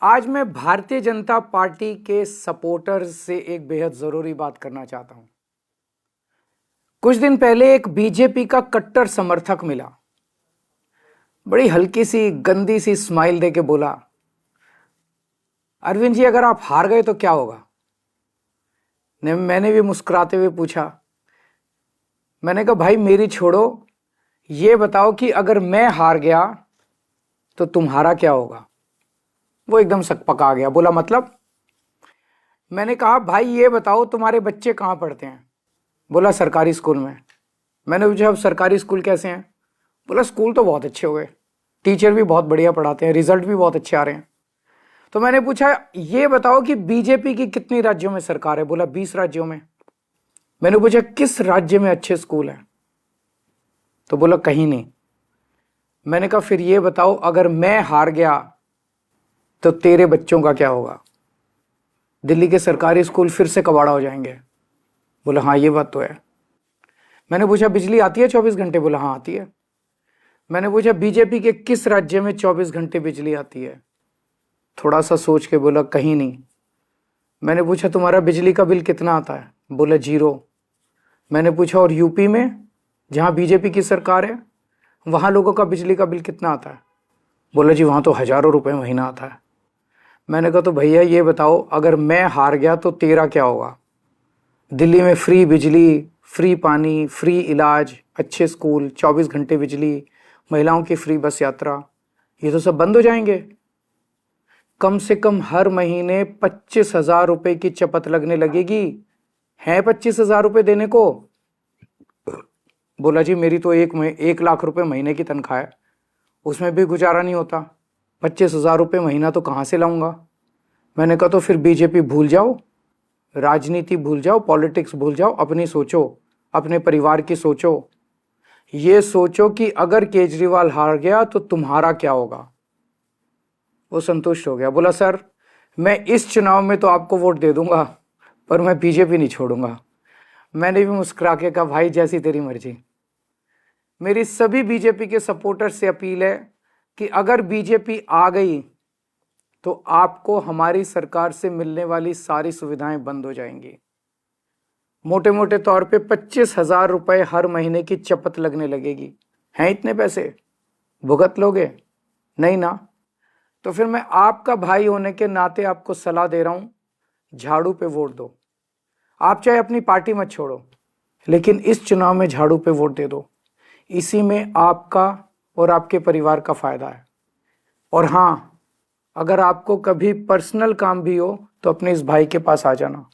आज मैं भारतीय जनता पार्टी के सपोर्टर्स से एक बेहद जरूरी बात करना चाहता हूं। कुछ दिन पहले एक बीजेपी का कट्टर समर्थक मिला, बड़ी हल्की सी गंदी सी स्माइल देके बोला, अरविंद जी अगर आप हार गए तो क्या होगा। मैंने भी मुस्कुराते हुए पूछा, मैंने कहा भाई मेरी छोड़ो, ये बताओ कि अगर मैं हार गया तो तुम्हारा क्या होगा। वो एकदम सकपका गया, बोला मतलब। मैंने कहा भाई ये बताओ तुम्हारे बच्चे कहाँ पढ़ते हैं। बोला सरकारी स्कूल में। मैंने पूछा अब सरकारी स्कूल कैसे हैं। बोला स्कूल तो बहुत अच्छे हो गए, टीचर भी बहुत बढ़िया पढ़ाते हैं, रिजल्ट भी बहुत अच्छे आ रहे हैं। तो मैंने पूछा ये बताओ कि बीजेपी की कितनी राज्यों में सरकार है। बोला 20 राज्यों में। मैंने पूछा किस राज्य में अच्छे स्कूल हैं, तो बोला कहीं नहीं। मैंने कहा फिर ये बताओ अगर मैं हार गया तो तेरे बच्चों का क्या होगा। दिल्ली के सरकारी स्कूल फिर से कबाड़ा हो जाएंगे। बोला हाँ ये बात तो है। मैंने पूछा बिजली आती है 24 घंटे। बोला हाँ आती है। मैंने पूछा बीजेपी के किस राज्य में 24 घंटे बिजली आती है। थोड़ा सा सोच के बोला कहीं नहीं। मैंने पूछा तुम्हारा बिजली का बिल कितना आता है। बोला 0। मैंने पूछा और यूपी में जहाँ बीजेपी की सरकार है वहाँ लोगों का बिजली का बिल कितना आता है। बोला जी वहाँ तो हजारों रुपए महीना आता है। मैंने कहा तो भैया ये बताओ अगर मैं हार गया तो तेरा क्या होगा। दिल्ली में फ्री बिजली, फ्री पानी, फ्री इलाज, अच्छे स्कूल, 24 घंटे बिजली, महिलाओं की फ्री बस यात्रा, ये तो सब बंद हो जाएंगे। कम से कम हर महीने 25,000 रुपए की चपत लगने लगेगी। है 25,000 रुपए देने को। बोला जी मेरी तो 1 लाख रुपए महीने की तनख्वाह है, उसमें भी गुजारा नहीं होता, 25,000 रुपये महीना तो कहाँ से लाऊंगा। मैंने कहा तो फिर बीजेपी भूल जाओ, राजनीति भूल जाओ, पॉलिटिक्स भूल जाओ, अपनी सोचो, अपने परिवार की सोचो। ये सोचो कि अगर केजरीवाल हार गया तो तुम्हारा क्या होगा। वो संतुष्ट हो गया, बोला सर मैं इस चुनाव में तो आपको वोट दे दूंगा पर मैं बीजेपी नहीं छोड़ूंगा। मैंने भी मुस्कुरा के कहा भाई जैसी तेरी मर्जी। मेरी सभी बीजेपी के सपोर्टर से अपील है कि अगर बीजेपी आ गई तो आपको हमारी सरकार से मिलने वाली सारी सुविधाएं बंद हो जाएंगी। मोटे मोटे तौर पे 25,000 रुपए हर महीने की चपत लगने लगेगी। हैं इतने पैसे, भुगत लोगे? नहीं ना। तो फिर मैं आपका भाई होने के नाते आपको सलाह दे रहा हूं, झाड़ू पे वोट दो। आप चाहे अपनी पार्टी मत छोड़ो, लेकिन इस चुनाव में झाड़ू पे वोट दे दो। इसी में आपका और आपके परिवार का फायदा है। और हाँ, अगर आपको कभी पर्सनल काम भी हो तो अपने इस भाई के पास आ जाना।